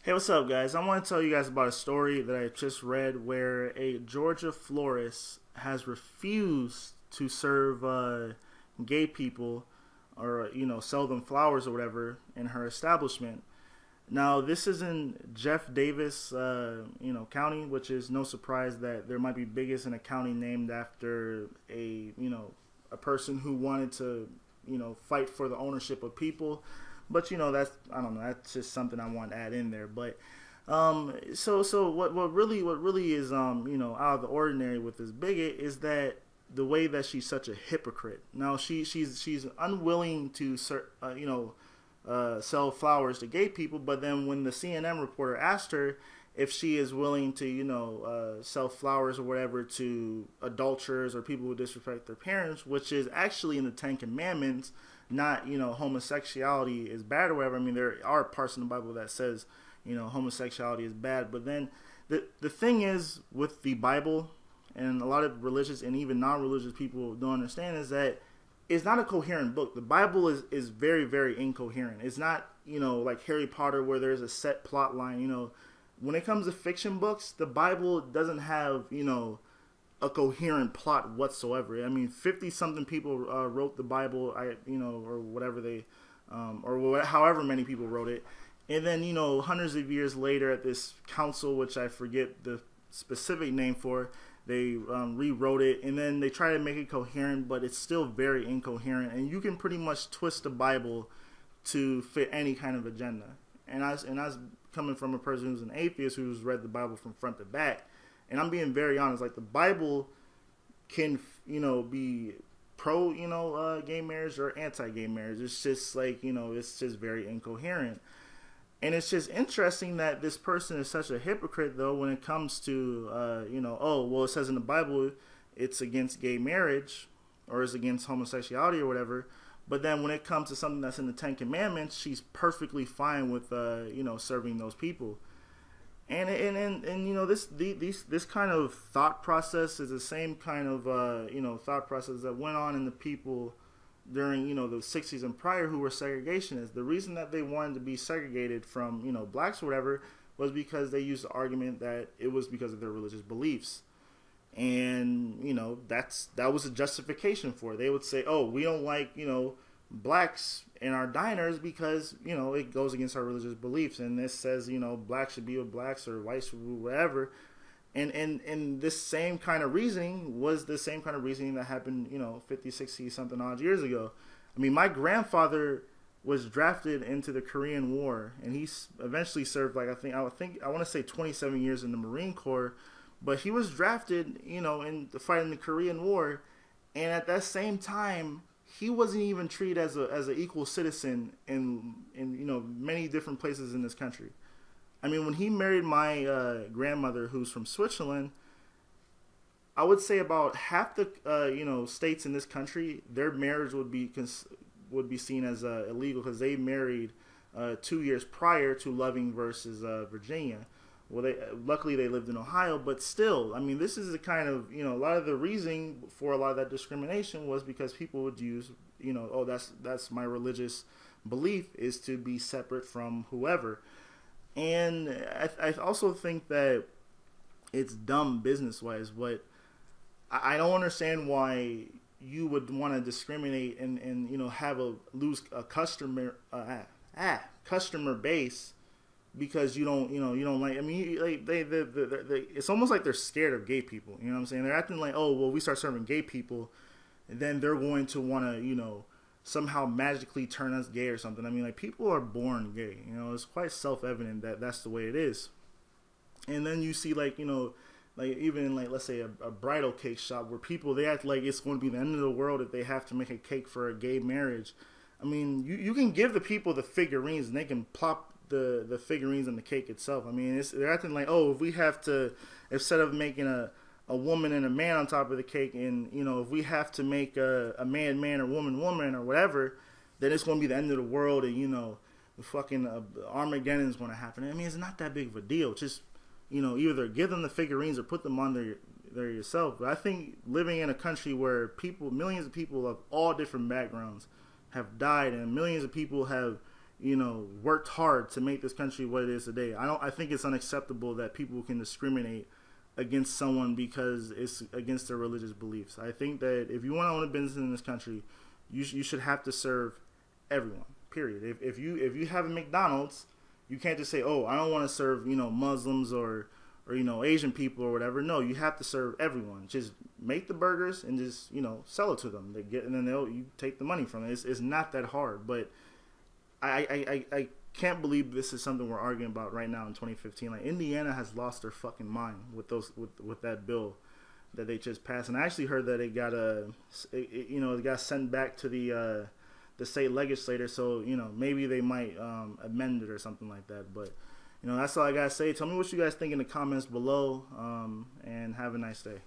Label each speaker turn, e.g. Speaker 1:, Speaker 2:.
Speaker 1: Hey, what's up, guys? I want to tell you guys about a story that I just read where a Georgia florist has refused to serve gay people or, sell them flowers or whatever in her establishment. Now, this is in Jeff Davis, county, which is no surprise that there might be biggest in a county named after a person who wanted to, fight for the ownership of people. But that's I don't know. That's just something I want to add in there. But what really is out of the ordinary with this bigot is that the way that she's such a hypocrite. Now she's unwilling to sell flowers to gay people, but then when the CNN reporter asked her if she is willing to sell flowers or whatever to adulterers or people who disrespect their parents, which is actually in the Ten Commandments, not homosexuality is bad or whatever. I mean, there are parts in the Bible that says homosexuality is bad, but then the thing is with the Bible, and a lot of religious and even non-religious people don't understand, is that it's not a coherent book. The Bible is very, very incoherent. It's not like Harry Potter where there's a set plot line. When it comes to fiction books, the Bible doesn't have a coherent plot whatsoever. I mean, 50 something people wrote the Bible, or whatever they, however many people wrote it. And then, hundreds of years later at this council, which I forget the specific name for, they rewrote it, and then they try to make it coherent, but it's still very incoherent. And you can pretty much twist the Bible to fit any kind of agenda. And I was coming from a person who's an atheist who's read the Bible from front to back. And I'm being very honest, like the Bible can, be pro, gay marriage or anti-gay marriage. It's just like, it's just very incoherent. And it's just interesting that this person is such a hypocrite, though, when it comes to, oh, well, it says in the Bible it's against gay marriage or it's against homosexuality or whatever. But then when it comes to something that's in the Ten Commandments, she's perfectly fine with, serving those people. And this kind of thought process is the same kind of thought process that went on in the people during the 60s and prior who were segregationists. The reason that they wanted to be segregated from blacks or whatever was because they used the argument that it was because of their religious beliefs, and that was a justification for it. They would say, oh, we don't like blacks in our diners because it goes against our religious beliefs, and this says blacks should be with blacks or whites should be whatever. And this same kind of reasoning was the same kind of reasoning that happened 50, 60 something odd years ago. I mean, my grandfather was drafted into the Korean War, and he eventually served I want to say 27 years in the Marine Corps, but he was drafted in the fight in the Korean War, and at that same time he wasn't even treated as an equal citizen in many different places in this country. I mean, when he married my grandmother, who's from Switzerland, I would say about half the states in this country, their marriage would be seen as illegal because they married 2 years prior to Loving versus Virginia. Well, luckily they lived in Ohio, but still, I mean, this is the kind of a lot of the reasoning for a lot of that discrimination was because people would use oh, that's my religious belief is to be separate from whoever. And I also think that it's dumb business-wise, but I don't understand why you would want to discriminate and have lose a customer base because you don't like. I mean, like they it's almost like they're scared of gay people. You know what I'm saying? They're acting like, oh, well, we start serving gay people, and then they're going to want to somehow magically turn us gay or something. I mean, like, people are born gay. It's quite self-evident that that's the way it is. And then you see, like even like, let's say a bridal cake shop where people, they act like it's going to be the end of the world if they have to make a cake for a gay marriage. I mean, you can give the people the figurines and they can plop the figurines on the cake itself. I mean, they're acting like, oh, if we have to, instead of making a woman and a man on top of the cake, and if we have to make a man or woman or whatever, then it's going to be the end of the world, and the fucking Armageddon is going to happen. I mean, it's not that big of a deal. Just either give them the figurines or put them on there yourself. But I think living in a country where millions of people of all different backgrounds have died, and millions of people have worked hard to make this country what it is today. I think it's unacceptable that people can discriminate against someone because it's against their religious beliefs. I think that if you want to own a business in this country, you should have to serve everyone. Period. If you have a McDonald's, you can't just say, oh, I don't want to serve Muslims or Asian people or whatever. No, you have to serve everyone. Just make the burgers and just sell it to them. And then you take the money from it. It's not that hard. But I can't believe this is something we're arguing about right now in 2015. Like, Indiana has lost their fucking mind with that bill that they just passed. And I actually heard that it got sent back to the state legislator. So maybe they might amend it or something like that. But that's all I gotta say. Tell me what you guys think in the comments below, and have a nice day.